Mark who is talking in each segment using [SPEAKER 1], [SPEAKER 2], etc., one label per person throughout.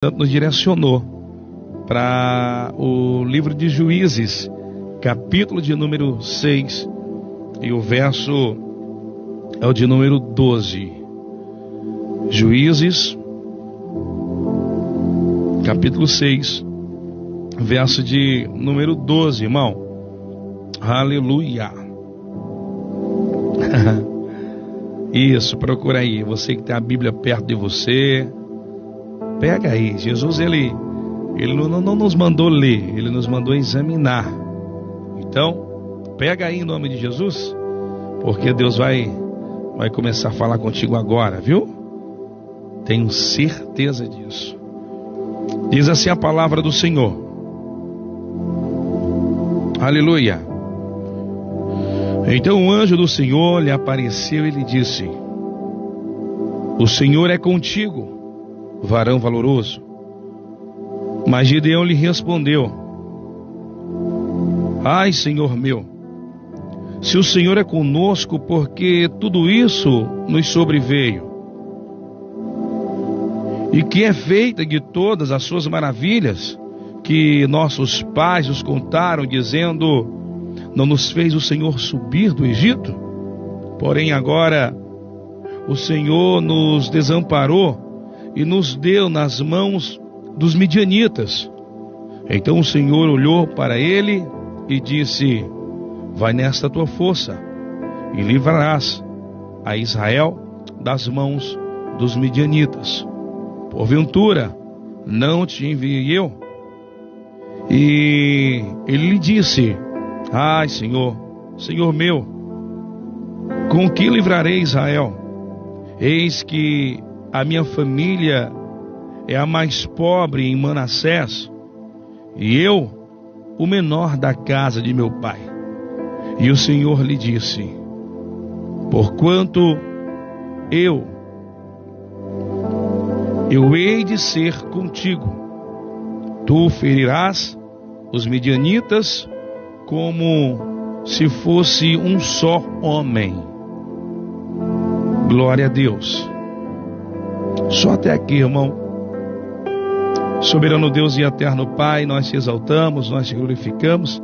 [SPEAKER 1] nos direcionou para o livro de Juízes, capítulo de número 6, e o verso é o de número 12. Juízes, capítulo 6, verso de número 12, irmão. Aleluia. Isso, procura aí. Você que tem a Bíblia perto de você, pega aí. Jesus, ele não nos mandou ler, ele nos mandou examinar. Então, pega aí em nome de Jesus, porque Deus vai começar a falar contigo agora, viu? Tenho certeza disso. Diz assim a palavra do Senhor. Aleluia. Então o anjo do Senhor lhe apareceu e lhe disse: O Senhor é contigo, varão valoroso. Mas Gideão lhe respondeu: Ai, Senhor meu, se o Senhor é conosco, porque tudo isso nos sobreveio? E que é feita de todas as suas maravilhas, que nossos pais nos contaram, dizendo: Não nos fez o Senhor subir do Egito? Porém agora o Senhor nos desamparou e nos deu nas mãos dos midianitas. Então o Senhor olhou para ele e disse: Vai nesta tua força e livrarás a Israel das mãos dos midianitas. Porventura não te enviei eu? E ele lhe disse: Ai, Senhor, Senhor meu, com que livrarei Israel? Eis que a minha família é a mais pobre em Manassés, e eu, o menor da casa de meu pai. E o Senhor lhe disse: Porquanto eu hei de ser contigo, tu ferirás os midianitas como se fosse um só homem. Glória a Deus. Só até aqui, irmão. Soberano Deus e eterno Pai, nós te exaltamos, nós te glorificamos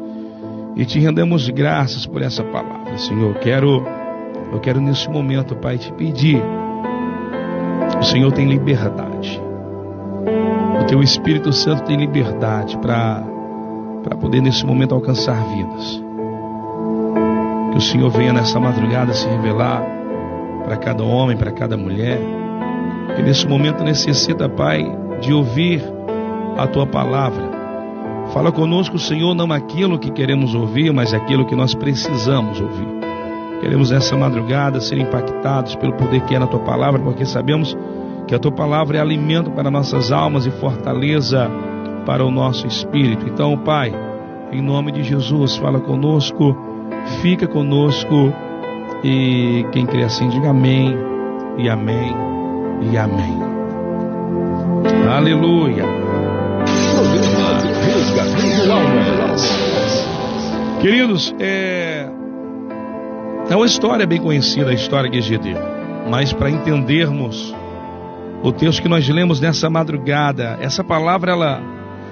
[SPEAKER 1] e te rendemos graças por essa palavra, Senhor. Eu quero nesse momento, Pai, te pedir. O Senhor tem liberdade. O teu Espírito Santo tem liberdade para poder nesse momento alcançar vidas. Que o Senhor venha nessa madrugada se revelar para cada homem, para cada mulher, que nesse momento necessita, Pai, de ouvir a tua palavra. Fala conosco, Senhor, não aquilo que queremos ouvir, mas aquilo que nós precisamos ouvir. Queremos nessa madrugada ser impactados pelo poder que é na tua palavra, porque sabemos que a tua palavra é alimento para nossas almas e fortaleza para o nosso espírito. Então, Pai, em nome de Jesus, fala conosco, fica conosco, e quem crê assim diga amém, e amém, e amém. Aleluia. Queridos, é uma história bem conhecida, a história de Gideão, mas para entendermos o texto que nós lemos nessa madrugada, essa palavra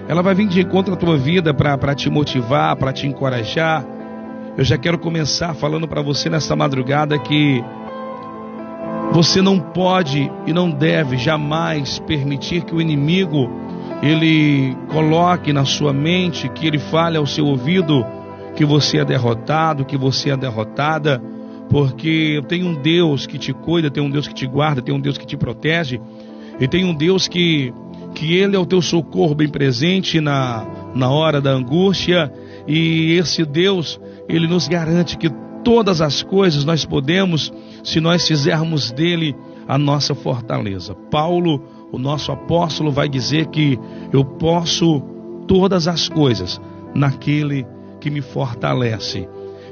[SPEAKER 1] ela vai vir de encontro à tua vida para te motivar, para te encorajar. Eu já quero começar falando para você nessa madrugada que você não pode e não deve jamais permitir que o inimigo ele coloque na sua mente, que ele fale ao seu ouvido que você é derrotado, que você é derrotada, porque tem um Deus que te cuida, tem um Deus que te guarda, tem um Deus que te protege, e tem um Deus que Ele é o teu socorro bem presente na hora da angústia, e esse Deus, Ele nos garante que todas as coisas nós podemos, se nós fizermos dele a nossa fortaleza. Paulo, o nosso apóstolo, vai dizer que eu posso todas as coisas naquele que me fortalece.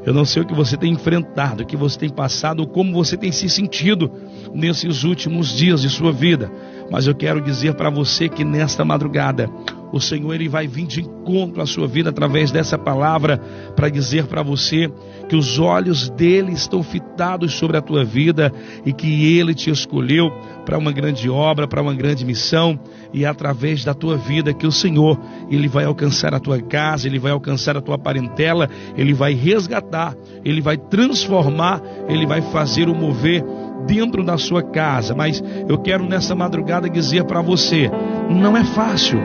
[SPEAKER 1] Eu não sei o que você tem enfrentado, o que você tem passado, como você tem se sentido nesses últimos dias de sua vida, mas eu quero dizer para você que nesta madrugada o Senhor ele vai vir de encontro à sua vida através dessa palavra para dizer para você que os olhos dele estão fitados sobre a tua vida e que ele te escolheu para uma grande obra, para uma grande missão, e é através da tua vida que o Senhor ele vai alcançar a tua casa, ele vai alcançar a tua parentela, ele vai resgatar, ele vai transformar, ele vai fazer o mover dentro da sua casa. Mas eu quero nessa madrugada dizer para você, não é fácil.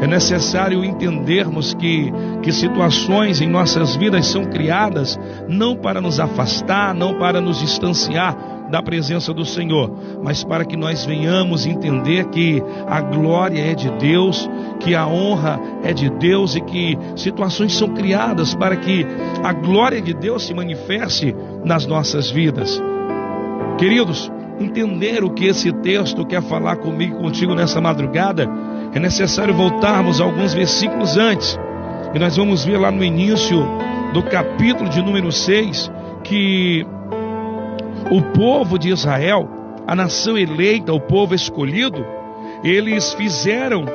[SPEAKER 1] É necessário entendermos que situações em nossas vidas são criadas não para nos afastar, não para nos distanciar da presença do Senhor, mas para que nós venhamos entender que a glória é de Deus, que a honra é de Deus e que situações são criadas para que a glória de Deus se manifeste nas nossas vidas. Queridos, entender o que esse texto quer falar comigo e contigo nessa madrugada, é necessário voltarmos alguns versículos antes. E nós vamos ver lá no início do capítulo de número 6, que o povo de Israel, a nação eleita, o povo escolhido, eles fizeram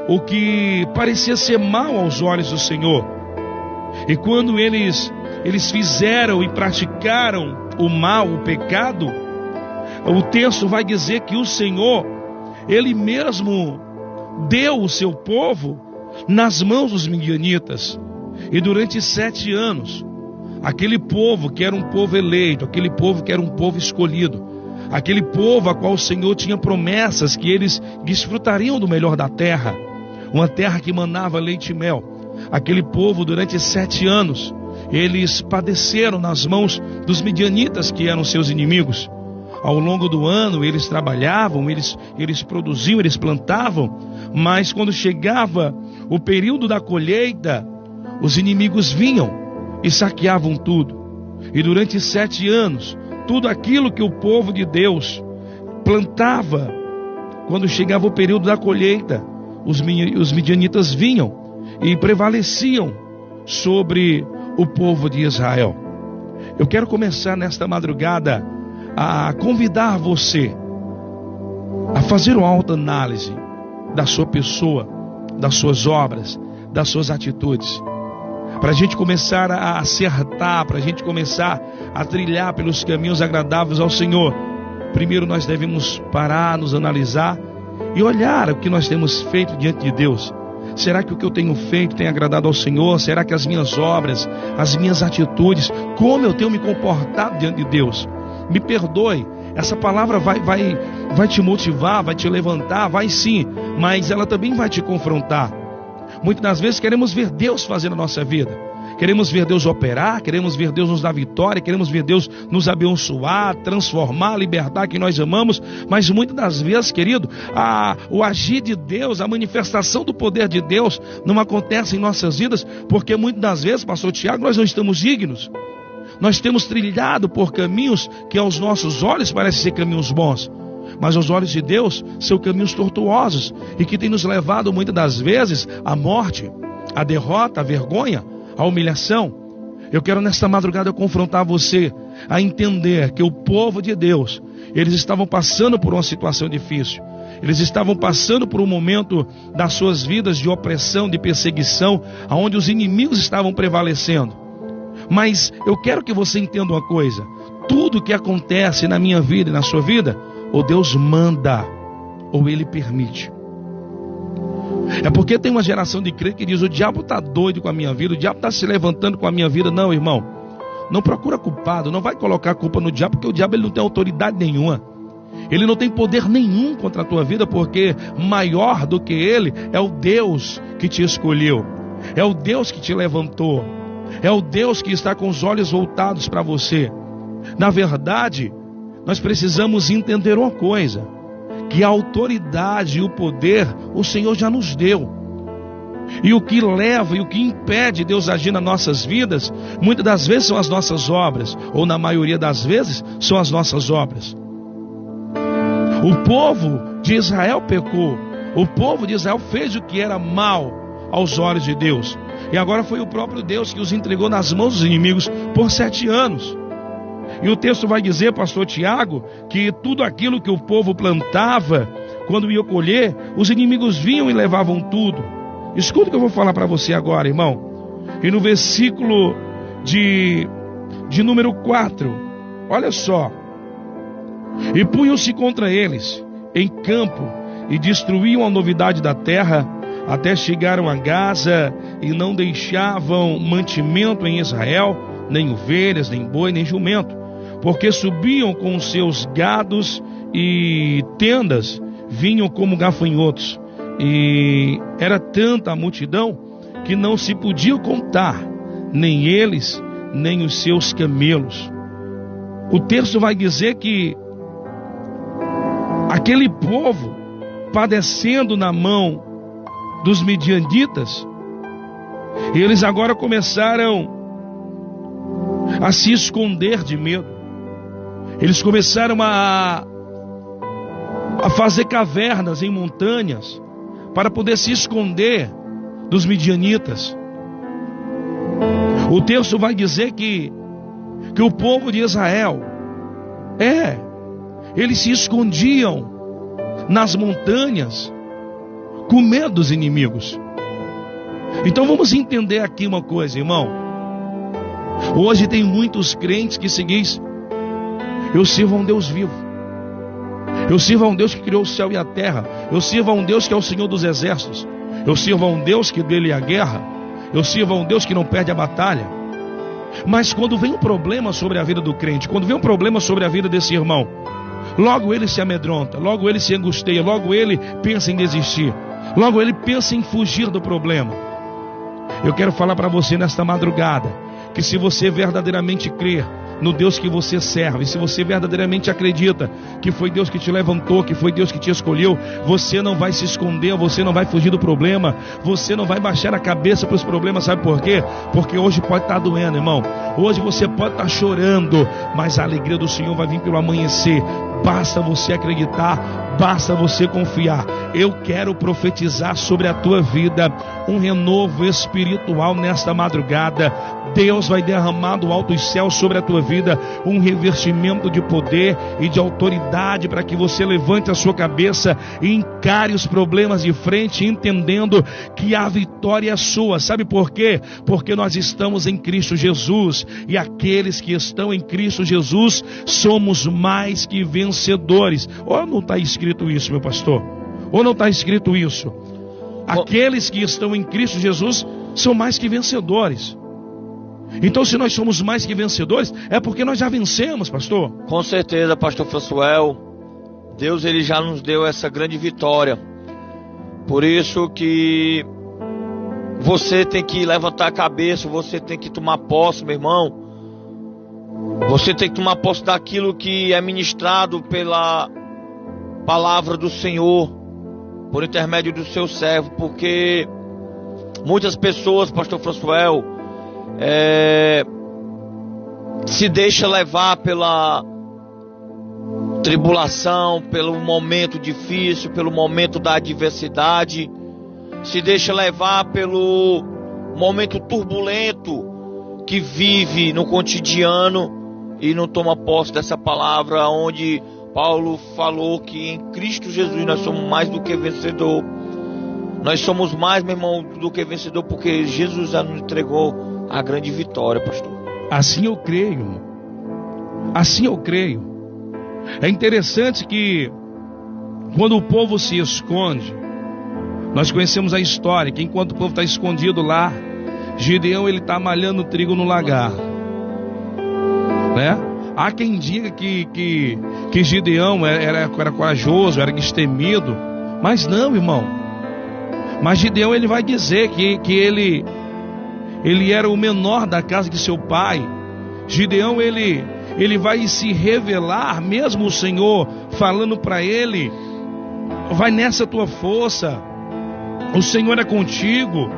[SPEAKER 1] o que parecia ser mal aos olhos do Senhor. E quando eles fizeram e praticaram o mal, o pecado, o texto vai dizer que o Senhor, ele mesmo deu o seu povo nas mãos dos midianitas. E durante 7 anos, aquele povo que era um povo eleito, aquele povo que era um povo escolhido, aquele povo a qual o Senhor tinha promessas que eles desfrutariam do melhor da terra, uma terra que manava leite e mel, aquele povo durante 7 anos, eles padeceram nas mãos dos midianitas que eram seus inimigos. Ao longo do ano eles trabalhavam, eles produziam, eles plantavam, mas quando chegava o período da colheita, os inimigos vinham e saqueavam tudo. E durante 7 anos, tudo aquilo que o povo de Deus plantava, quando chegava o período da colheita, os midianitas vinham e prevaleciam sobre o povo de Israel. Eu quero começar nesta madrugada a convidar você a fazer uma autoanálise da sua pessoa, das suas obras, das suas atitudes, para a gente começar a acertar, para a gente começar a trilhar pelos caminhos agradáveis ao Senhor. Primeiro nós devemos parar, nos analisar e olhar o que nós temos feito diante de Deus. Será que o que eu tenho feito tem agradado ao Senhor? Será que as minhas obras, as minhas atitudes, como eu tenho me comportado diante de Deus? Me perdoe, essa palavra vai te motivar, vai te levantar, vai sim, mas ela também vai te confrontar. Muitas das vezes queremos ver Deus fazer na nossa vida, queremos ver Deus operar, queremos ver Deus nos dar vitória, queremos ver Deus nos abençoar, transformar, libertar quem nós amamos, mas muitas das vezes, querido, o agir de Deus, a manifestação do poder de Deus não acontece em nossas vidas, porque muitas das vezes, pastor Tiago, nós não estamos dignos. Nós temos trilhado por caminhos que aos nossos olhos parecem ser caminhos bons, mas aos olhos de Deus são caminhos tortuosos e que tem nos levado muitas das vezes à morte, à derrota, à vergonha, à humilhação. Eu quero nesta madrugada confrontar você a entender que o povo de Deus, eles estavam passando por uma situação difícil. Eles estavam passando por um momento das suas vidas de opressão, de perseguição, onde os inimigos estavam prevalecendo. Mas eu quero que você entenda uma coisa: tudo que acontece na minha vida e na sua vida, ou Deus manda, ou Ele permite. É porque tem uma geração de crente que diz: o diabo está doido com a minha vida, o diabo está se levantando com a minha vida. Não, irmão, não procura culpado, não vai colocar a culpa no diabo, porque o diabo ele não tem autoridade nenhuma, ele não tem poder nenhum contra a tua vida, porque maior do que ele é o Deus que te escolheu, é o Deus que te levantou, é o Deus que está com os olhos voltados para você. Na verdade, nós precisamos entender uma coisa: que a autoridade e o poder o Senhor já nos deu. E o que leva e o que impede Deus agir nas nossas vidas, muitas das vezes são as nossas obras, ou na maioria das vezes são as nossas obras. O povo de Israel pecou, o povo de Israel fez o que era mal aos olhos de Deus, e agora foi o próprio Deus que os entregou nas mãos dos inimigos por 7 anos. E o texto vai dizer, pastor Tiago, que tudo aquilo que o povo plantava, quando ia colher, os inimigos vinham e levavam tudo. Escuta o que eu vou falar para você agora, irmão. E no versículo de número 4, olha só. E punham-se contra eles em campo e destruíam a novidade da terra, até chegaram a Gaza, e não deixavam mantimento em Israel, nem ovelhas, nem boi, nem jumento, porque subiam com os seus gados e tendas, vinham como gafanhotos, e era tanta a multidão que não se podia contar, nem eles, nem os seus camelos. O texto vai dizer que aquele povo, padecendo na mão dos midianitas, eles agora começaram a se esconder de medo. Eles começaram a fazer cavernas em montanhas para poder se esconder dos midianitas. O texto vai dizer que o povo de Israel, eles se escondiam nas montanhas com medo dos inimigos. Então vamos entender aqui uma coisa, irmão. Hoje tem muitos crentes que se diz: eu sirvo a um Deus vivo, eu sirvo a um Deus que criou o céu e a terra, eu sirvo a um Deus que é o Senhor dos exércitos, eu sirvo a um Deus que dele é a guerra, eu sirvo a um Deus que não perde a batalha. Mas quando vem um problema sobre a vida do crente, quando vem um problema sobre a vida desse irmão, logo ele se amedronta, logo ele se angustia, logo ele pensa em desistir, logo ele pensa em fugir do problema. Eu quero falar para você nesta madrugada, que se você verdadeiramente crer no Deus que você serve, se você verdadeiramente acredita que foi Deus que te levantou, que foi Deus que te escolheu, você não vai se esconder, você não vai fugir do problema, você não vai baixar a cabeça para os problemas. Sabe por quê? Porque hoje pode estar doendo, irmão, hoje você pode estar chorando, mas a alegria do Senhor vai vir pelo amanhecer. Basta você acreditar, basta você confiar. Eu quero profetizar sobre a tua vida um renovo espiritual nesta madrugada. Deus vai derramar do alto dos céus sobre a tua vida um revestimento de poder e de autoridade para que você levante a sua cabeça e encare os problemas de frente, entendendo que a vitória é sua. Sabe por quê? Porque nós estamos em Cristo Jesus, e aqueles que estão em Cristo Jesus somos mais que vencedores. Ou não está escrito isso, meu pastor? Ou não está escrito isso? Aqueles que estão em Cristo Jesus são mais que vencedores. Então, se nós somos mais que vencedores, é porque nós já vencemos, pastor.
[SPEAKER 2] Com certeza, pastor Françoel. Deus, ele já nos deu essa grande vitória. Por isso que você tem que levantar a cabeça, você tem que tomar posse, meu irmão. Você tem que tomar posse daquilo que é ministrado pela palavra do Senhor, por intermédio do seu servo, porque muitas pessoas, pastor Françoel, se deixa levar pela tribulação, pelo momento difícil, pelo momento da adversidade, se deixa levar pelo momento turbulento que vive no cotidiano e não toma posse dessa palavra, onde Paulo falou que em Cristo Jesus nós somos mais do que vencedor. Nós somos mais, meu irmão, do que vencedor, porque Jesus já nos entregou a grande vitória, pastor.
[SPEAKER 1] Assim eu creio. Assim eu creio. É interessante que quando o povo se esconde, nós conhecemos a história, que enquanto o povo está escondido lá, Gideão ele está malhando trigo no lagar, né? Há quem diga que Gideão era corajoso, era destemido, mas não, irmão. Mas Gideão ele vai dizer que ele era o menor da casa de seu pai. Gideão ele vai se revelar, mesmo o Senhor falando para ele: vai nessa tua força, o Senhor é contigo.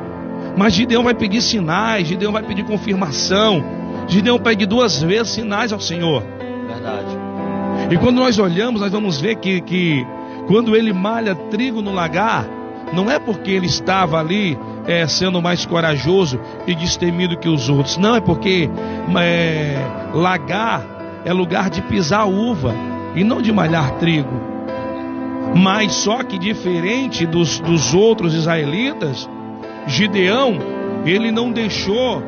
[SPEAKER 1] Mas Gideão vai pedir sinais, Gideão vai pedir confirmação, Gideão pede 2 vezes sinais ao Senhor.
[SPEAKER 2] Verdade.
[SPEAKER 1] E quando nós olhamos, nós vamos ver que quando ele malha trigo no lagar, não é porque ele estava ali sendo mais corajoso e destemido que os outros. Não, é porque lagar é lugar de pisar uva e não de malhar trigo. Mas só que diferente dos outros israelitas, Gideão, ele não deixou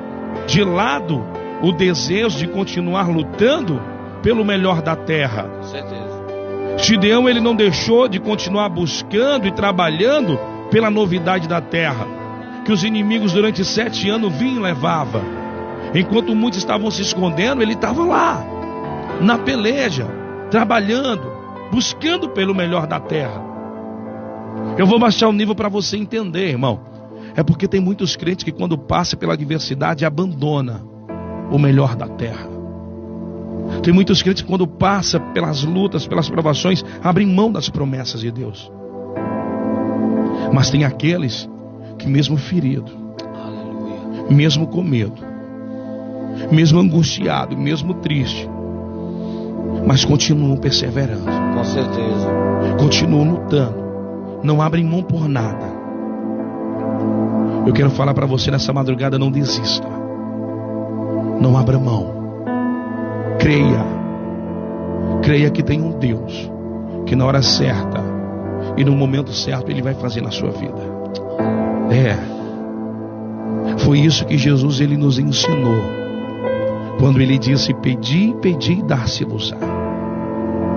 [SPEAKER 1] de lado o desejo de continuar lutando pelo melhor da terra.
[SPEAKER 2] Com certeza.
[SPEAKER 1] Gideão, ele não deixou de continuar buscando e trabalhando pela novidade da terra, que os inimigos durante 7 anos vinham e levavam. Enquanto muitos estavam se escondendo, ele estava lá, na peleja, trabalhando, buscando pelo melhor da terra. Eu vou baixar o nível para você entender, irmão. É porque tem muitos crentes que quando passa pela adversidade abandona o melhor da terra. Tem muitos crentes que quando passa pelas lutas, pelas provações, abrem mão das promessas de Deus. Mas tem aqueles que mesmo ferido,
[SPEAKER 2] Aleluia.
[SPEAKER 1] mesmo com medo, mesmo angustiado, mesmo triste, mas continuam perseverando,
[SPEAKER 2] Com certeza.
[SPEAKER 1] continuam lutando, não abrem mão por nada. Eu quero falar para você nessa madrugada: não desista, não abra mão, creia que tem um Deus que na hora certa e no momento certo Ele vai fazer na sua vida. Foi isso que Jesus ele nos ensinou quando Ele disse: pedi, pedi e dar-se-vos-á.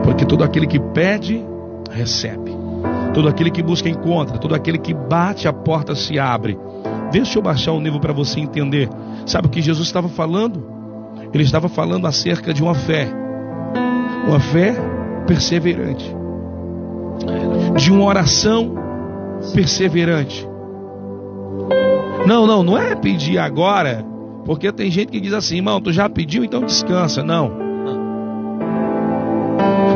[SPEAKER 1] Porque todo aquele que pede, recebe. Todo aquele que busca, encontra. Todo aquele que bate, a porta se abre. Deixa eu baixar o nível para você entender. Sabe o que Jesus estava falando? Ele estava falando acerca de uma fé perseverante, de uma oração perseverante. Não é pedir agora, porque tem gente que diz assim: irmão, tu já pediu, então descansa. Não.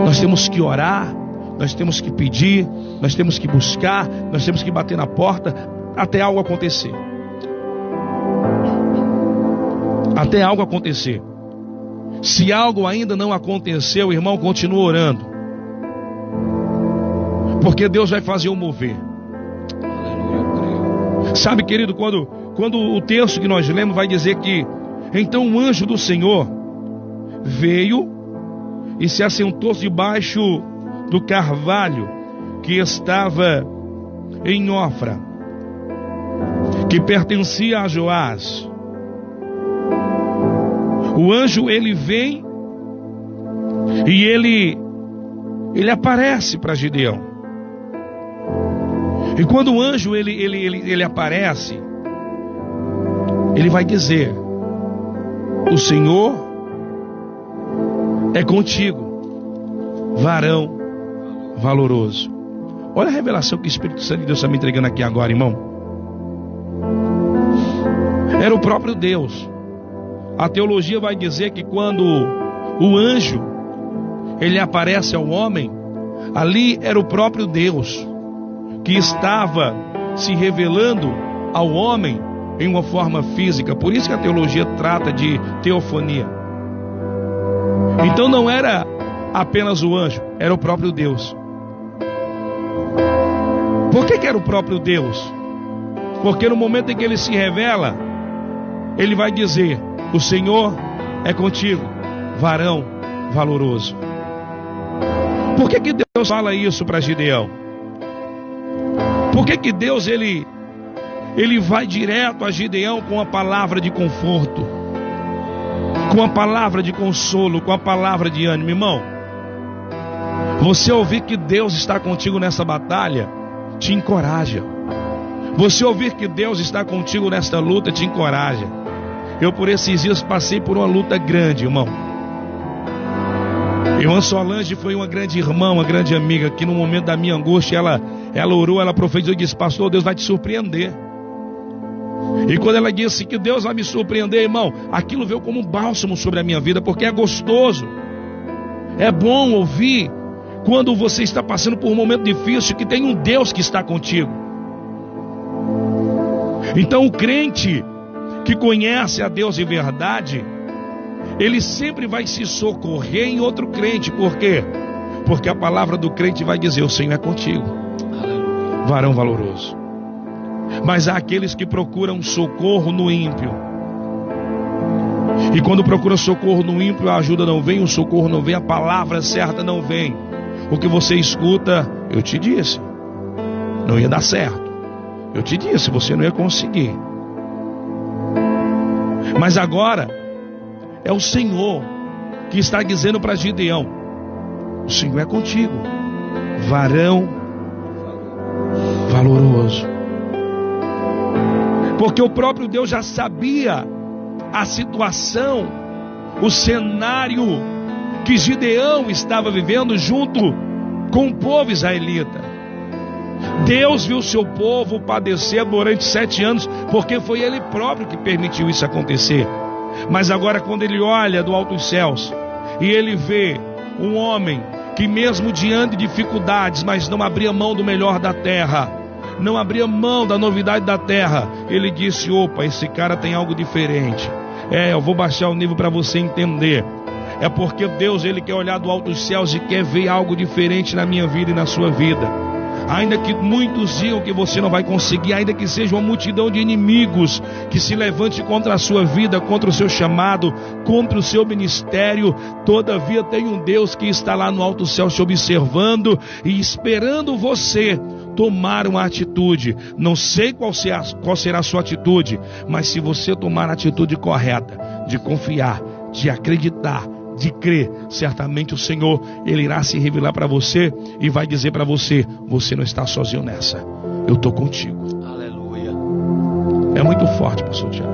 [SPEAKER 1] Nós temos que orar, nós temos que pedir, nós temos que buscar, nós temos que bater na porta até algo acontecer. Até algo acontecer. Se algo ainda não aconteceu, irmão, continua orando, porque Deus vai fazer o mover. Sabe, querido, quando o texto que nós lemos vai dizer que então o anjo do Senhor veio e se assentou debaixo do carvalho que estava em Ofra, que pertencia a Joás. O anjo, ele vem e ele aparece para Gideão. E quando o anjo ele aparece, ele vai dizer: o Senhor é contigo, varão valoroso. Olha a revelação que o Espírito Santo de Deus está me entregando aqui agora, irmão. Era o próprio Deus. A teologia vai dizer que quando o anjo ele aparece ao homem, ali era o próprio Deus que estava se revelando ao homem em uma forma física. Por isso que a teologia trata de teofonia. Então não era apenas o anjo, era o próprio Deus. Por que era o próprio Deus? Porque no momento em que ele se revela, ele vai dizer: o Senhor é contigo, varão valoroso. Por que Deus fala isso para Gideão? Por que Deus ele vai direto a Gideão com a palavra de conforto, com a palavra de consolo, com a palavra de ânimo? Irmão, você ouvir que Deus está contigo nessa batalha te encoraja. Você ouvir que Deus está contigo nesta luta te encoraja. Eu por esses dias passei por uma luta grande, irmão. Irmã Solange foi uma grande irmã, uma grande amiga, que no momento da minha angústia, ela orou, ela profetizou e disse: pastor, Deus vai te surpreender. E quando ela disse que Deus vai me surpreender, irmão, aquilo veio como um bálsamo sobre a minha vida, porque é gostoso, é bom ouvir quando você está passando por um momento difícil, que tem um Deus que está contigo. Então o crente que conhece a Deus de verdade, ele sempre vai se socorrer em outro crente. Por quê? Porque a palavra do crente vai dizer: o Senhor é contigo, aleluia, varão valoroso. Mas há aqueles que procuram socorro no ímpio, e quando procuram socorro no ímpio, a ajuda não vem, o socorro não vem, a palavra certa não vem. O que você escuta: eu te disse, não ia dar certo, Eu te disse, você não ia conseguir. Mas agora é o Senhor que está dizendo para Gideão: o Senhor é contigo, varão valoroso. Porque o próprio Deus já sabia a situação, o cenário que Gideão estava vivendo junto com o povo israelita. Deus viu seu povo padecer durante 7 anos, porque foi Ele próprio que permitiu isso acontecer. Mas agora, quando ele olha do alto dos céus e ele vê um homem que, mesmo diante de dificuldades, mas não abria mão do melhor da terra, não abria mão da novidade da terra, ele disse: opa, esse cara tem algo diferente. Eu vou baixar o nível para você entender. É porque Deus, Ele quer olhar do alto dos céus e quer ver algo diferente na minha vida e na sua vida. Ainda que muitos digam que você não vai conseguir, ainda que seja uma multidão de inimigos que se levante contra a sua vida, contra o seu chamado, contra o seu ministério, todavia tem um Deus que está lá no alto do céu te observando e esperando você tomar uma atitude. Não sei qual será a sua atitude, mas se você tomar a atitude correta, de confiar, de acreditar, de crer, certamente o Senhor, Ele irá se revelar para você e vai dizer para você: você não está sozinho nessa, eu estou contigo.
[SPEAKER 2] Aleluia.
[SPEAKER 1] É muito forte, pastor Tiago.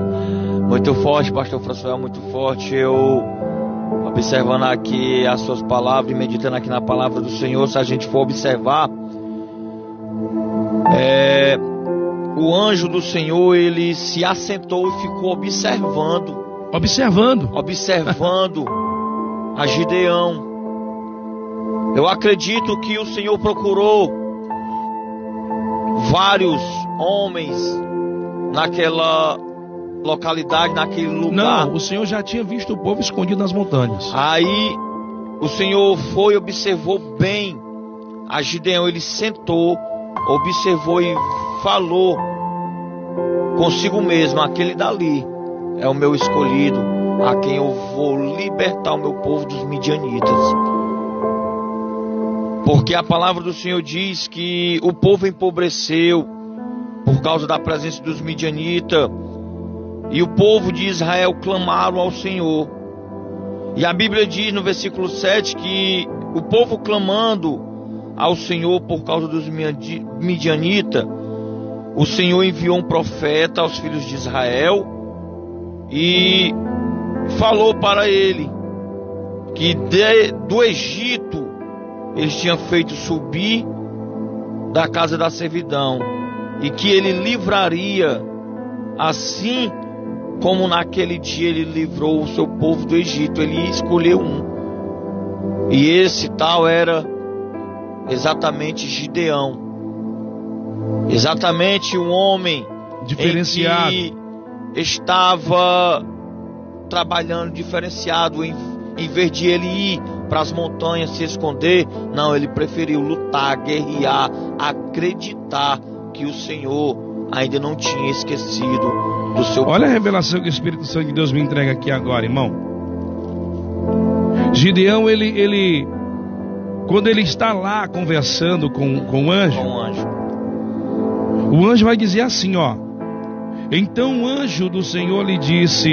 [SPEAKER 2] Muito forte, pastor Françoel, muito forte. Eu, observando aqui as suas palavras e meditando aqui na palavra do Senhor, se a gente for observar, o anjo do Senhor, ele se assentou e ficou observando a Gideão. Eu acredito que o Senhor procurou vários homens naquela localidade, naquele lugar.
[SPEAKER 1] Não, o Senhor já tinha visto o povo escondido nas montanhas.
[SPEAKER 2] Aí o Senhor foi e observou bem a Gideão. Ele sentou, observou e falou consigo mesmo: aquele dali é o meu escolhido, a quem eu vou libertar o meu povo dos midianitas. Porque a palavra do Senhor diz que o povo empobreceu por causa da presença dos midianitas, e o povo de Israel clamaram ao Senhor. E a Bíblia diz no versículo 7 que o povo clamando ao Senhor por causa dos midianitas, o Senhor enviou um profeta aos filhos de Israel e falou para ele que do Egito eles tinham feito subir da casa da servidão, e que ele livraria, assim como naquele dia ele livrou o seu povo do Egito. Ele escolheu um, e esse tal era exatamente Gideão, exatamente um homem
[SPEAKER 1] diferenciado,
[SPEAKER 2] em que estava trabalhando diferenciado. Em vez de ele ir para as montanhas se esconder, não, ele preferiu lutar, guerrear, acreditar que o Senhor ainda não tinha esquecido do seu povo.
[SPEAKER 1] Olha a revelação que o Espírito Santo de Deus me entrega aqui agora, irmão. Gideão, ele quando ele está lá conversando com o anjo, o anjo vai dizer assim, ó: então o anjo do Senhor lhe disse: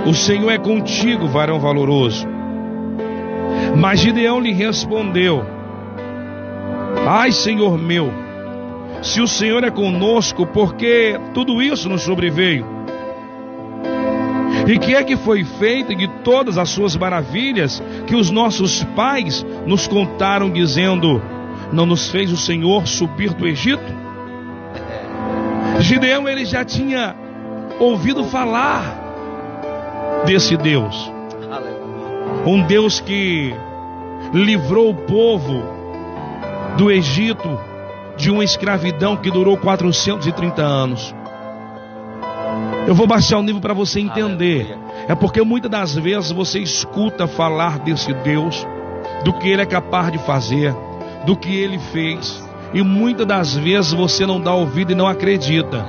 [SPEAKER 1] o Senhor é contigo, varão valoroso. Mas Gideão lhe respondeu: ai, Senhor meu, se o Senhor é conosco, por que tudo isso nos sobreveio? E que é que foi feito de todas as suas maravilhas que os nossos pais nos contaram, dizendo: não nos fez o Senhor subir do Egito? Gideão, ele já tinha ouvido falar desse Deus, um Deus que livrou o povo do Egito de uma escravidão que durou 430 anos. Eu vou baixar o nível para você entender. É porque muitas das vezes você escuta falar desse Deus, do que Ele é capaz de fazer, do que Ele fez, e muitas das vezes você não dá ouvido e não acredita.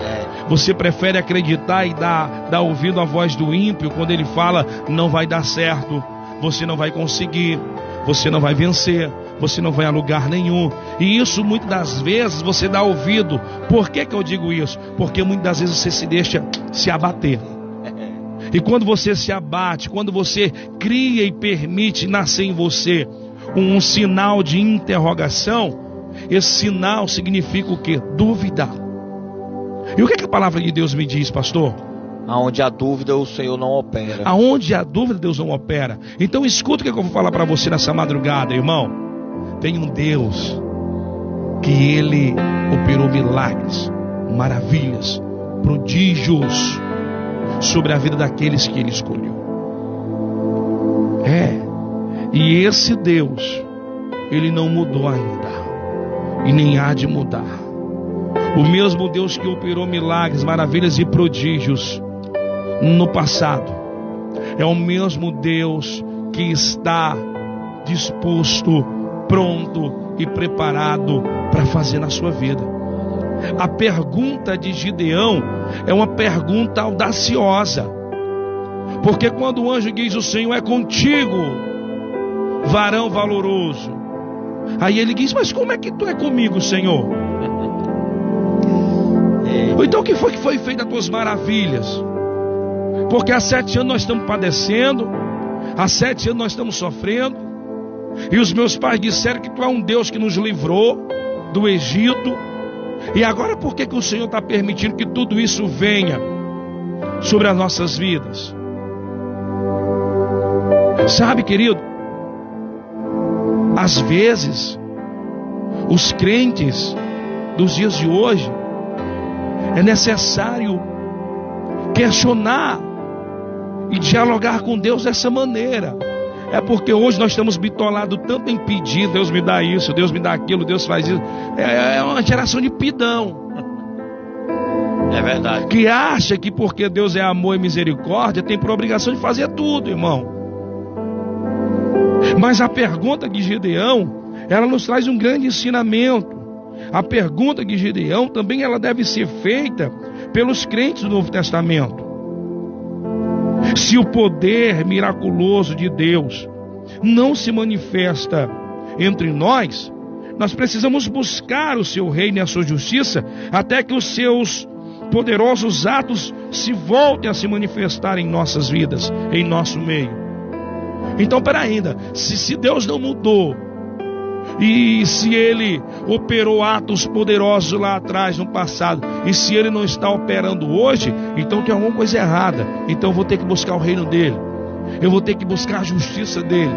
[SPEAKER 1] Você prefere acreditar e dar ouvido à voz do ímpio quando ele fala: não vai dar certo, você não vai conseguir, você não vai vencer, você não vai a lugar nenhum. E isso muitas das vezes você dá ouvido. Por que eu digo isso? Porque muitas das vezes você se deixa se abater. E quando você se abate, quando você cria e permite nascer em você um sinal de interrogação, esse sinal significa o quê? Dúvida. E o que a palavra de Deus me diz, pastor?
[SPEAKER 2] Aonde há dúvida, o Senhor não opera.
[SPEAKER 1] Aonde há dúvida, Deus não opera. Então escuta o que eu vou falar para você nessa madrugada, irmão. Tem um Deus que Ele operou milagres, maravilhas, prodígios sobre a vida daqueles que Ele escolheu. E esse Deus, Ele não mudou ainda, e nem há de mudar. O mesmo Deus que operou milagres, maravilhas e prodígios no passado, é o mesmo Deus que está disposto, pronto e preparado para fazer na sua vida. A pergunta de Gideão é uma pergunta audaciosa, porque quando o anjo diz: o Senhor é contigo, varão valoroso, aí ele diz: mas como é que tu é comigo, Senhor? Então o que foi feito as tuas maravilhas? Porque há 7 anos nós estamos padecendo, há 7 anos nós estamos sofrendo, e os meus pais disseram que tu é um Deus que nos livrou do Egito. E agora por que o Senhor está permitindo que tudo isso venha sobre as nossas vidas? Sabe, querido, às vezes os crentes dos dias de hoje, é necessário questionar e dialogar com Deus dessa maneira. É porque hoje nós estamos bitolados tanto em pedir: Deus me dá isso, Deus me dá aquilo, Deus faz isso. É uma geração de pidão.
[SPEAKER 2] É verdade.
[SPEAKER 1] Que acha que porque Deus é amor e misericórdia, tem por obrigação de fazer tudo, irmão. Mas a pergunta de Gideão, ela nos traz um grande ensinamento. A pergunta de Gideão também ela deve ser feita pelos crentes do Novo Testamento. Se o poder miraculoso de Deus não se manifesta entre nós, nós precisamos buscar o seu reino e a sua justiça, até que os seus poderosos atos se voltem a se manifestar em nossas vidas, em nosso meio. Então, peraí, se Deus não mudou, e se Ele operou atos poderosos lá atrás, no passado, e se Ele não está operando hoje, então tem alguma coisa errada. Então eu vou ter que buscar o reino dEle, eu vou ter que buscar a justiça dEle.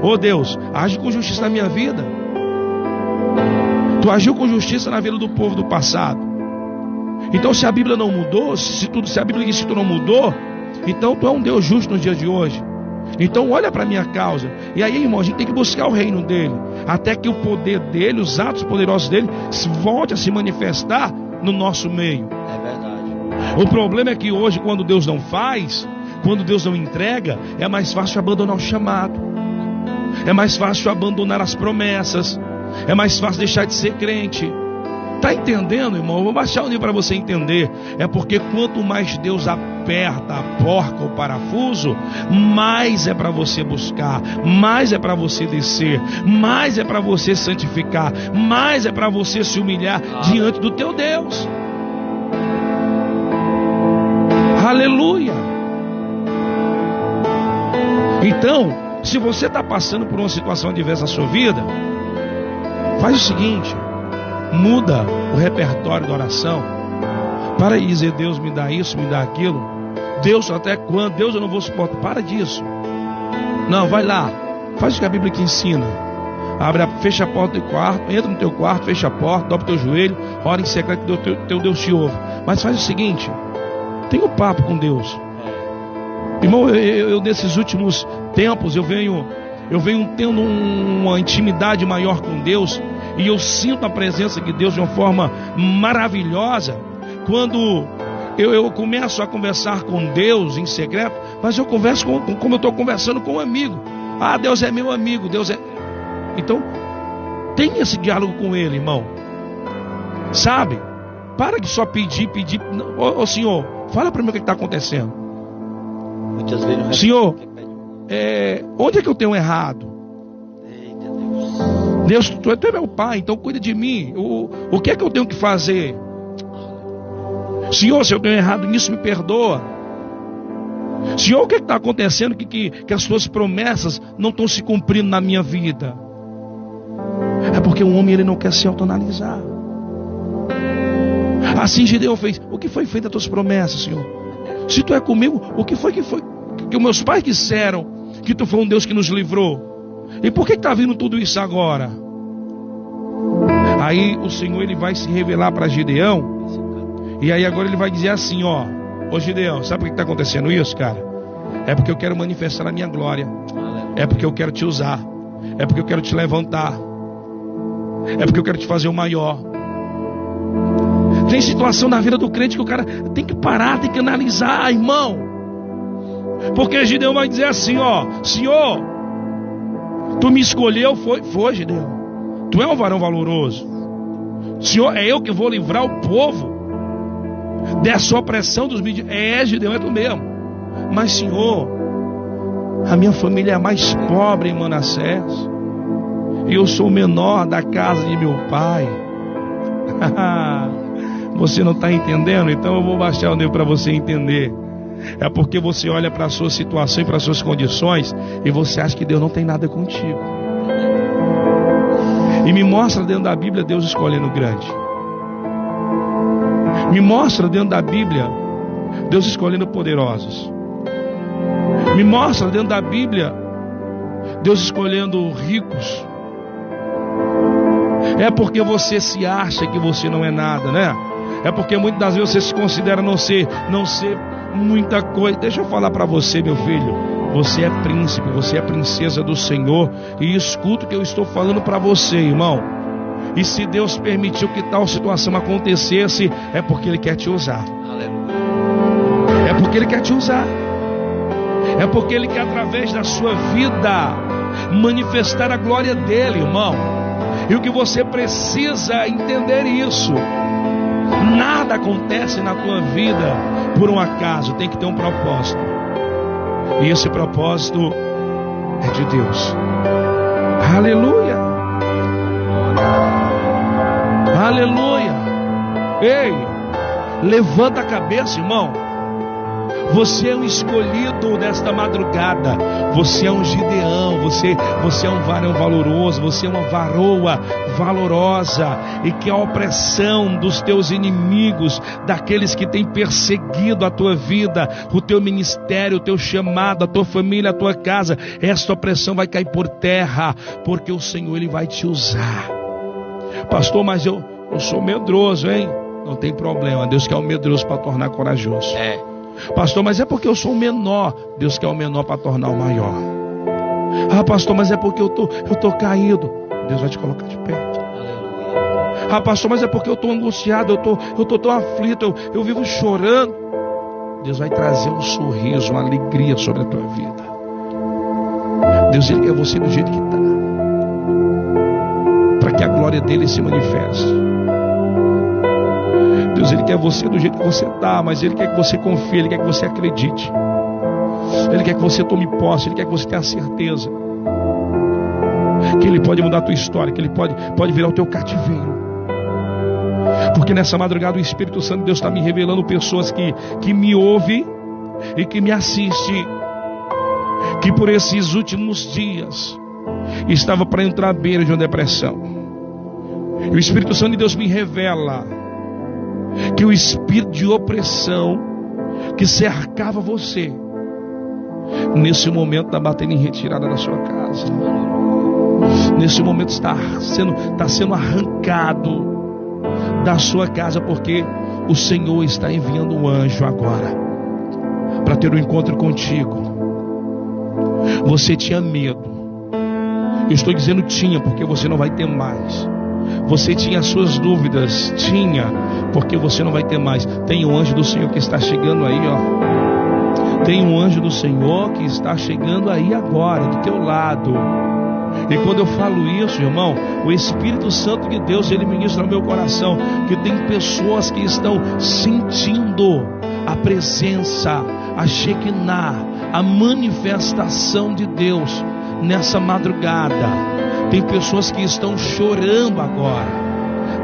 [SPEAKER 1] Oh Deus, age com justiça na minha vida. Tu agiu com justiça na vida do povo do passado. Então se a Bíblia não mudou, se a Bíblia diz que tu não mudou, então tu é um Deus justo nos dias de hoje. Então olha para a minha causa. E aí, irmão, a gente tem que buscar o reino dele, até que o poder dele, os atos poderosos dele, volte a se manifestar no nosso meio.
[SPEAKER 2] É verdade.
[SPEAKER 1] O problema é que hoje, quando Deus não faz, quando Deus não entrega, é mais fácil abandonar o chamado, é mais fácil abandonar as promessas, é mais fácil deixar de ser crente. Está entendendo, irmão? Eu vou baixar o nível para você entender. É porque quanto mais Deus aperta a porca ou parafuso, mais é para você buscar, mais é para você descer, mais é para você santificar, mais é para você se humilhar diante do teu Deus. Aleluia! Então, se você está passando por uma situação adversa na sua vida, faz o seguinte: muda o repertório da oração. Para de dizer: Deus me dá isso, me dá aquilo. Deus, até quando? Deus, eu não vou suportar. Para disso. Não, vai lá, faz o que a Bíblia que ensina. Fecha a porta do quarto, entra no teu quarto, fecha a porta, dobra o teu joelho, ora em secreto que teu Deus te ouve. Mas faz o seguinte: tenha um papo com Deus. Irmão, eu nesses últimos tempos eu venho tendo uma intimidade maior com Deus, e eu sinto a presença de Deus de uma forma maravilhosa quando eu começo a conversar com Deus em secreto. Mas eu converso como eu estou conversando com um amigo. Ah, Deus é meu amigo, Deus é... Então, tenha esse diálogo com Ele, irmão. Sabe? Para de só pedir. Ô Senhor, fala para mim o que está acontecendo.
[SPEAKER 2] Muitas vezes
[SPEAKER 1] Senhor, onde é que eu tenho errado? Deus, tu é meu pai, então cuida de mim. O que é que eu tenho que fazer? Senhor, se eu tenho errado nisso, me perdoa. Senhor, o que está acontecendo que as tuas promessas não estão se cumprindo na minha vida? É porque o homem ele não quer se autoanalisar. Assim Gideão fez. O que foi feito das tuas promessas, Senhor? Se tu é comigo, o que foi que os meus pais disseram que tu foi um Deus que nos livrou? E por que está vindo tudo isso agora? Aí o Senhor ele vai se revelar para Gideão. E aí agora ele vai dizer assim, ó: ô Gideão, sabe por que está acontecendo isso, cara? É porque eu quero manifestar a minha glória. É porque eu quero te usar. É porque eu quero te levantar. É porque eu quero te fazer o maior. Tem situação na vida do crente que o cara tem que parar, tem que analisar, irmão. Porque Gideão vai dizer assim, ó: Senhor, tu me escolheu, foi Gideão. Tu é um varão valoroso. Senhor, é eu que vou livrar o povo dessa opressão dos midianitas. Gideão, é tu mesmo. Mas Senhor, a minha família é a mais pobre em Manassés, e eu sou o menor da casa de meu pai. Você não está entendendo? Então eu vou baixar o nível para você entender. É porque você olha para a sua situação e para as suas condições e você acha que Deus não tem nada contigo. E me mostra dentro da Bíblia Deus escolhendo o grande. Me mostra dentro da Bíblia Deus escolhendo poderosos. Me mostra dentro da Bíblia Deus escolhendo ricos. É porque você se acha que você não é nada, né? É porque muitas das vezes você se considera não ser muita coisa. Deixa eu falar para você, meu filho. Você é príncipe, você é princesa do Senhor. E escuta o que eu estou falando para você, irmão. E se Deus permitiu que tal situação acontecesse, é porque Ele quer te usar. É porque Ele quer te usar. É porque Ele quer, através da sua vida, manifestar a glória dEle, irmão. E o que você precisa entender isso: nada acontece na tua vida por um acaso. Tem que ter um propósito. E esse propósito é de Deus. Aleluia. Aleluia. Ei, levanta a cabeça, irmão. Você é um escolhido desta madrugada. Você é um Gideão. Você é um varão valoroso. Você é uma varoa valorosa. E que a opressão dos teus inimigos, daqueles que têm perseguido a tua vida, o teu ministério, o teu chamado, a tua família, a tua casa, esta opressão vai cair por terra, porque o Senhor Ele vai te usar. Pastor, mas eu sou medroso, hein? Não tem problema. Deus quer o medroso para tornar corajoso. Pastor, mas é porque eu sou o menor. Deus quer o menor para tornar o maior. Ah, pastor, mas é porque eu tô caído. Deus vai te colocar de pé. Ah, pastor, mas é porque eu estou angustiado, eu tô tão aflito, eu vivo chorando. Deus vai trazer um sorriso, uma alegria sobre a tua vida. Deus, Ele quer você do jeito que está, para que a glória dEle se manifeste. Deus, Ele quer você do jeito que você está, mas Ele quer que você confie, Ele quer que você acredite. Ele quer que você tome posse, Ele quer que você tenha certeza que Ele pode mudar a tua história, que Ele pode virar o teu cativeiro. Porque nessa madrugada o Espírito Santo de Deus está me revelando pessoas que me ouvem e que me assistem, que por esses últimos dias estava para entrar à beira de uma depressão. E o Espírito Santo de Deus me revela que o espírito de opressão que cercava você, nesse momento está batendo em retirada da sua casa. Nesse momento está sendo arrancado da sua casa, porque o Senhor está enviando um anjo agora para ter um encontro contigo. Você tinha medo. Eu estou dizendo tinha, porque você não vai ter mais. Você tinha as suas dúvidas, tinha, porque você não vai ter mais. Tem um anjo do Senhor que está chegando aí, ó. Tem um anjo do Senhor que está chegando aí agora, do teu lado. E quando eu falo isso, irmão, o Espírito Santo de Deus, Ele ministra no meu coração que tem pessoas que estão sentindo a presença, a Shekinah, a manifestação de Deus nessa madrugada. Tem pessoas que estão chorando agora.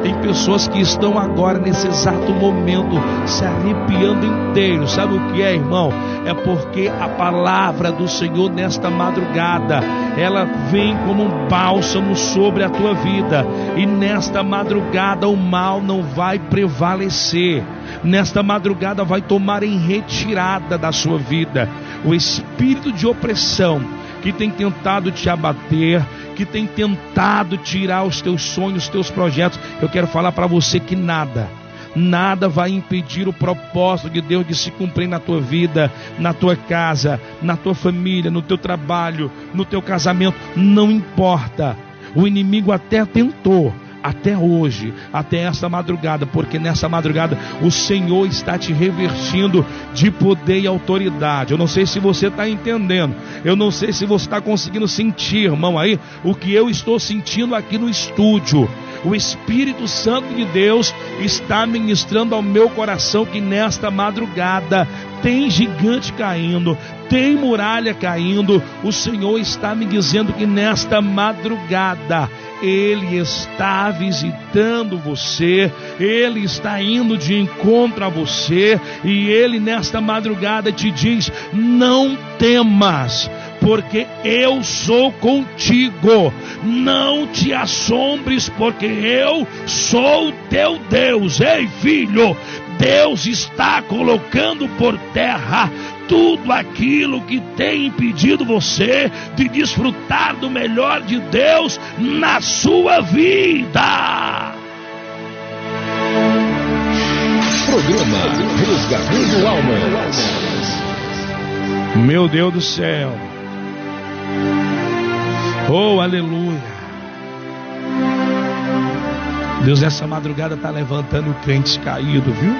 [SPEAKER 1] Tem pessoas que estão agora, nesse exato momento, se arrepiando inteiro. Sabe o que é, irmão? É porque a palavra do Senhor nesta madrugada, ela vem como um bálsamo sobre a tua vida. E nesta madrugada o mal não vai prevalecer. Nesta madrugada vai tomar em retirada da sua vida o espírito de opressão que tem tentado te abater, que tem tentado tirar os teus sonhos, os teus projetos. Eu quero falar para você que nada vai impedir o propósito de Deus de se cumprir na tua vida, na tua casa, na tua família, no teu trabalho, no teu casamento. Não importa. O inimigo até tentou, até hoje, até esta madrugada, porque nessa madrugada o Senhor está te revestindo de poder e autoridade. Eu não sei se você está entendendo, eu não sei se você está conseguindo sentir, irmão, aí o que eu estou sentindo aqui no estúdio. O Espírito Santo de Deus está ministrando ao meu coração que nesta madrugada tem gigante caindo, tem muralha caindo. O Senhor está me dizendo que nesta madrugada Ele está visitando você, Ele está indo de encontro a você, e Ele nesta madrugada te diz: não temas, porque eu sou contigo. Não te assombres, porque eu sou o teu Deus. Ei, filho, Deus está colocando por terra tudo aquilo que tem impedido você de desfrutar do melhor de Deus na sua vida.
[SPEAKER 3] Programa Resgatando Almas.
[SPEAKER 1] Meu Deus do céu. Oh, aleluia. Deus nessa madrugada está levantando crentes caídos, viu?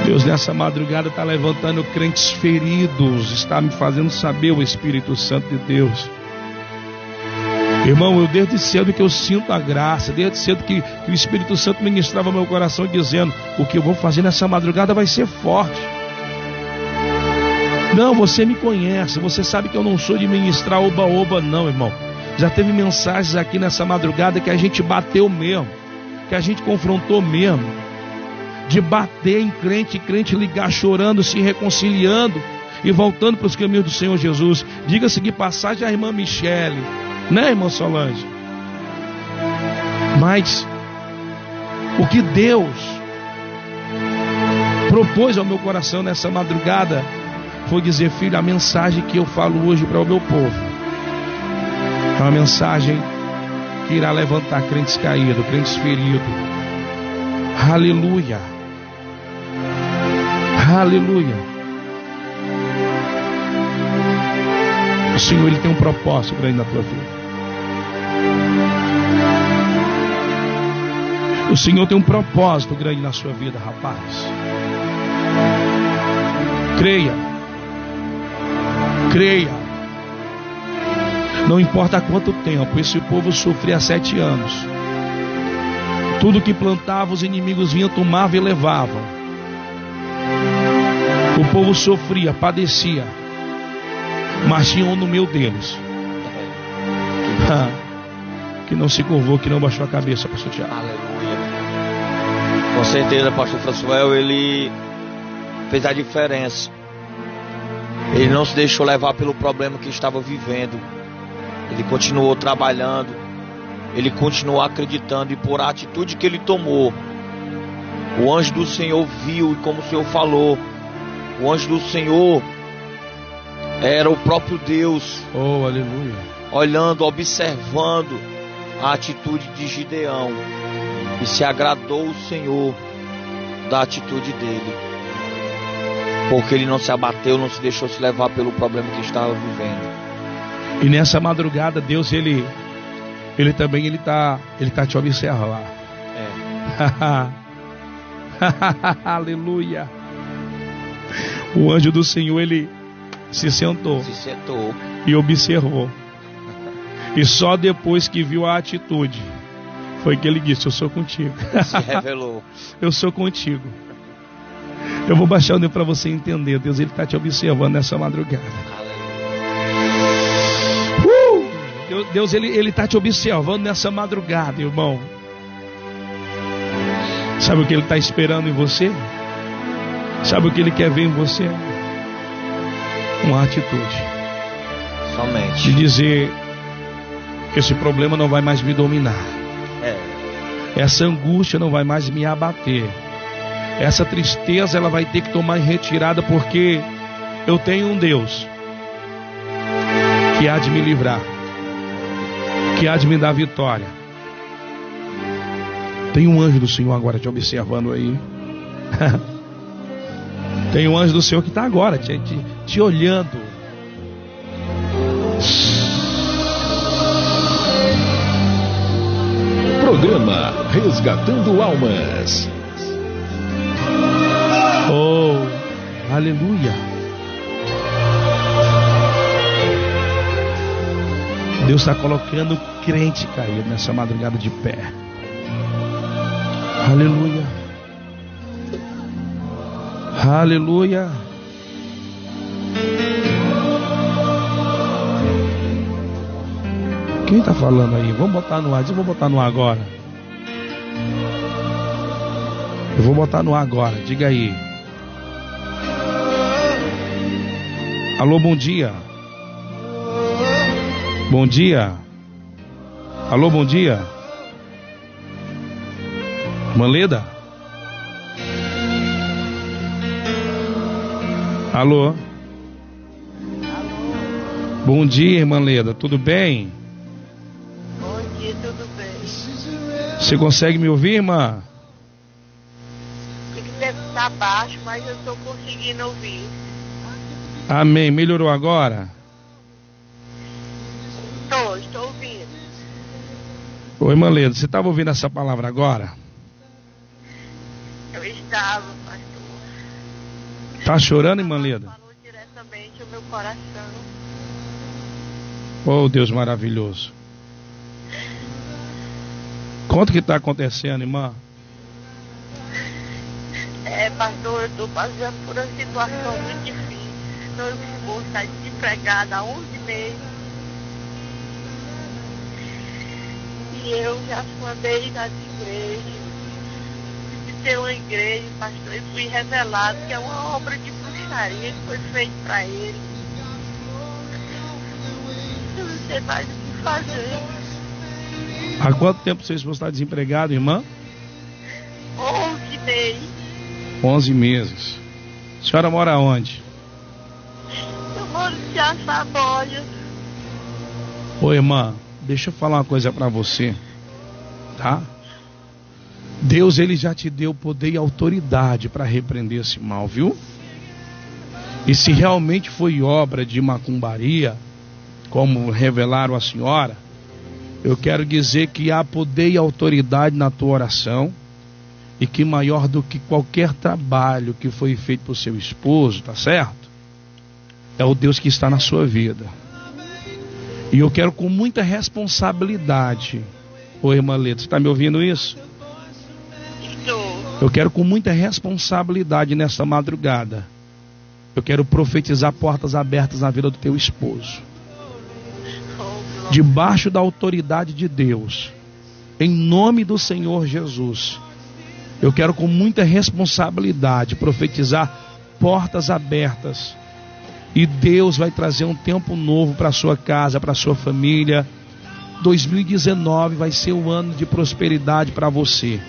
[SPEAKER 1] Deus nessa madrugada está levantando crentes feridos. Está me fazendo saber o Espírito Santo de Deus. Irmão, eu desde cedo que eu sinto a graça, desde cedo que o Espírito Santo ministrava meu coração dizendo: o que eu vou fazer nessa madrugada vai ser forte. Não, você me conhece, você sabe que eu não sou de ministrar oba-oba não, irmão. Já teve mensagens aqui nessa madrugada que a gente bateu mesmo, que a gente confrontou mesmo, de bater em crente ligar chorando, se reconciliando e voltando para os caminhos do Senhor Jesus. Diga-se de passagem a irmã Michele, né, irmã Solange? Mas o que Deus propôs ao meu coração nessa madrugada foi dizer: filho, a mensagem que eu falo hoje para o meu povo é uma mensagem que irá levantar crentes caídos, crentes feridos. Aleluia. Aleluia. O Senhor, Ele tem um propósito grande na tua vida. O Senhor tem um propósito grande na sua vida, rapaz. Creia. Creia. Não importa há quanto tempo, esse povo sofria há 7 anos. Tudo que plantava, os inimigos vinham, tomavam e levavam. O povo sofria, padecia, mas tinha um no meio deles que não se curvou, que não baixou a cabeça, pastor Tiago.
[SPEAKER 2] Aleluia. Com certeza, pastor Françoel, ele fez a diferença. Ele não se deixou levar pelo problema que estava vivendo. Ele continuou trabalhando, ele continuou acreditando, e por a atitude que ele tomou, o anjo do Senhor viu, e como o Senhor falou, o anjo do Senhor era o próprio Deus.
[SPEAKER 1] Oh, aleluia.
[SPEAKER 2] Olhando, observando a atitude de Gideão, e se agradou o Senhor da atitude dele, porque ele não se abateu, não se deixou se levar pelo problema que estava vivendo.
[SPEAKER 1] E nessa madrugada Deus ele também tá te observando. Aleluia. O anjo do Senhor, ele se sentou e observou. E só depois que viu a atitude foi que ele disse: eu sou contigo.
[SPEAKER 2] Se revelou.
[SPEAKER 1] Eu sou contigo. Eu vou baixar o dedo para você entender. Deus, ele está te observando nessa madrugada. Deus ele está te observando nessa madrugada, irmão. Sabe o que Ele está esperando em você? Sabe o que Ele quer ver em você? Uma atitude.
[SPEAKER 2] Somente.
[SPEAKER 1] De dizer: esse problema não vai mais me dominar. Essa angústia não vai mais me abater. Essa tristeza ela vai ter que tomar em retirada, porque eu tenho um Deus que há de me livrar, que há de me dar vitória. Tem um anjo do Senhor agora te observando aí. Tem um anjo do Senhor que está agora te olhando.
[SPEAKER 3] Programa Resgatando Almas.
[SPEAKER 1] Oh, aleluia. Deus está colocando crente caído nessa madrugada de pé. Aleluia. Aleluia. Quem está falando aí? Vamos botar no ar. Eu vou botar no ar agora. Eu vou botar no ar agora. Diga aí. Alô, bom dia. Bom dia. Alô, bom dia. Manleda? Alô? Bom dia, irmã Leda. Tudo bem?
[SPEAKER 4] Bom dia, tudo bem.
[SPEAKER 1] Você consegue me ouvir, irmã?
[SPEAKER 4] Tem que deve estar baixo, mas eu estou conseguindo ouvir.
[SPEAKER 1] Amém. Melhorou agora?
[SPEAKER 4] Estou ouvindo.
[SPEAKER 1] Oi, irmã Leda. Você estava ouvindo essa palavra agora?
[SPEAKER 4] Eu estava, pastor.
[SPEAKER 1] Tá chorando, irmã Leda?
[SPEAKER 4] Falou diretamente ao meu coração.
[SPEAKER 1] Oh, Deus maravilhoso. Conta o que está acontecendo, irmã.
[SPEAKER 4] Pastor, eu estou passando por uma situação muito difícil. Meu esposo está desempregado há 11 meses. E eu já mandei nas igrejas. De ter uma igreja, pastor, e fui revelado que é uma obra de bruxaria que foi feita para ele. Eu não sei mais o que fazer.
[SPEAKER 1] Há quanto tempo seu esposo está desempregado, irmã?
[SPEAKER 4] 11 meses.
[SPEAKER 1] 11 meses. A senhora mora onde?
[SPEAKER 4] Eu moro em Jaçaboia.
[SPEAKER 1] Ô, irmã, deixa eu falar uma coisa para você, tá? Deus, Ele já te deu poder e autoridade para repreender esse mal, viu? E se realmente foi obra de macumbaria, como revelaram a senhora, eu quero dizer que há poder e autoridade na tua oração, e que maior do que qualquer trabalho que foi feito por seu esposo, tá certo? É o Deus que está na sua vida. E eu quero com muita responsabilidade. Ô, irmã Leda, você está me ouvindo isso?
[SPEAKER 4] Estou.
[SPEAKER 1] Eu quero com muita responsabilidade nesta madrugada. Eu quero profetizar portas abertas na vida do teu esposo. Debaixo da autoridade de Deus, em nome do Senhor Jesus, eu quero com muita responsabilidade profetizar portas abertas. E Deus vai trazer um tempo novo para a sua casa, para a sua família. 2019 vai ser um ano de prosperidade para você.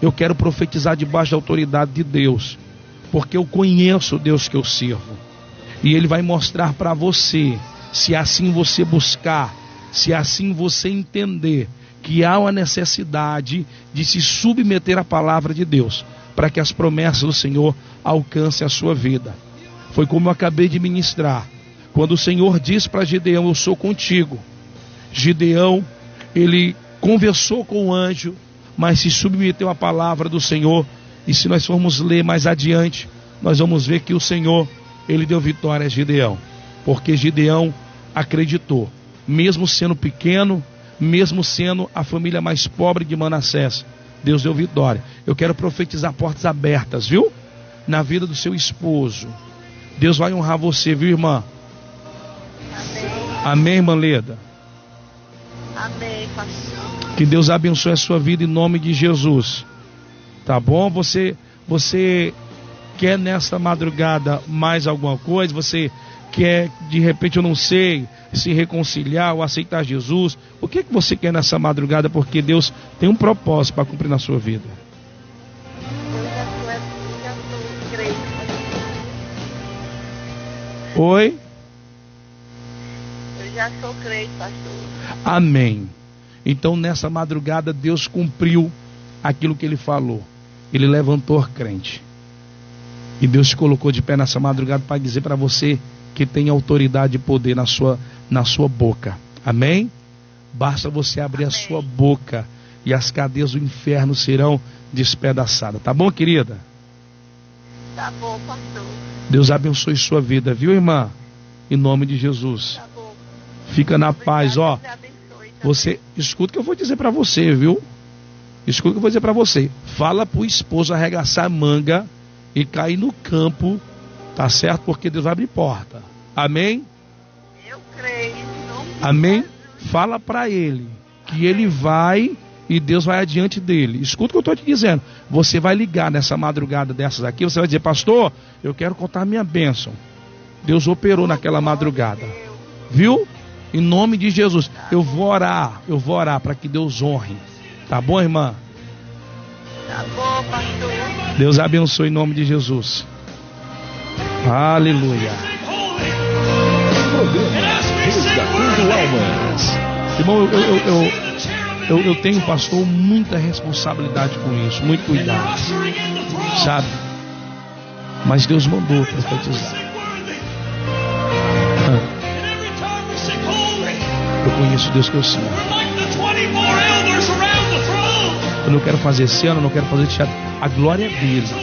[SPEAKER 1] Eu quero profetizar debaixo da autoridade de Deus, porque eu conheço o Deus que eu sirvo. E Ele vai mostrar para você, se assim você buscar, se assim você entender que há uma necessidade de se submeter à palavra de Deus, para que as promessas do Senhor alcancem a sua vida. Foi como eu acabei de ministrar, quando o Senhor disse para Gideão: eu sou contigo. Gideão, ele conversou com o anjo, mas se submeteu à palavra do Senhor. E se nós formos ler mais adiante, nós vamos ver que o Senhor, Ele deu vitória a Gideão, porque Gideão acreditou, mesmo sendo pequeno, mesmo sendo a família mais pobre de Manassés, Deus deu vitória. Eu quero profetizar portas abertas, viu? Na vida do seu esposo. Deus vai honrar você, viu, irmã?
[SPEAKER 4] Amém.
[SPEAKER 1] Amém, irmã Leda?
[SPEAKER 4] Amém, pastor.
[SPEAKER 1] Que Deus abençoe a sua vida em nome de Jesus. Tá bom? Você quer nesta madrugada mais alguma coisa? Você quer, de repente, eu não sei, se reconciliar ou aceitar Jesus? O que você quer nessa madrugada? Porque Deus tem um propósito para cumprir na sua vida.
[SPEAKER 4] Eu já sou crente.
[SPEAKER 1] Oi?
[SPEAKER 4] Eu já sou crente, pastor.
[SPEAKER 1] Amém. Então nessa madrugada Deus cumpriu aquilo que Ele falou. Ele levantou crente. E Deus te colocou de pé nessa madrugada para dizer para você que tem autoridade e poder na sua boca. Amém? Basta você abrir a sua boca e as cadeias do inferno serão despedaçadas. Tá bom, querida?
[SPEAKER 4] Tá bom, pastor.
[SPEAKER 1] Deus abençoe sua vida, viu, irmã? Em nome de Jesus.
[SPEAKER 4] Tá bom.
[SPEAKER 1] Fica na paz, ó.
[SPEAKER 4] Deus abençoe também.
[SPEAKER 1] Você escuta o que eu vou dizer para você, viu? Escuta o que eu vou dizer para você. Fala pro esposo arregaçar a manga e cair no campo, tá certo? Porque Deus vai abrir porta. Amém?
[SPEAKER 4] Eu creio. Em nome de
[SPEAKER 1] Amém?
[SPEAKER 4] Jesus.
[SPEAKER 1] Fala para ele que ele vai e Deus vai adiante dele. Escuta o que eu estou te dizendo. Você vai ligar nessa madrugada dessas aqui, você vai dizer: pastor, eu quero contar minha bênção. Deus operou naquela madrugada. Viu? Em nome de Jesus. Eu vou orar para que Deus honre. Tá bom, irmã?
[SPEAKER 4] Tá bom, pastor.
[SPEAKER 1] Deus abençoe em nome de Jesus. Aleluia.
[SPEAKER 3] Programa Resgatando Almas.
[SPEAKER 1] Irmão, eu tenho, pastor, muita responsabilidade com isso, muito cuidado, sabe? Mas Deus mandou profetizar. Eu conheço Deus que eu sinto. Eu não quero fazer cena, eu não quero fazer teatro. A glória é dele.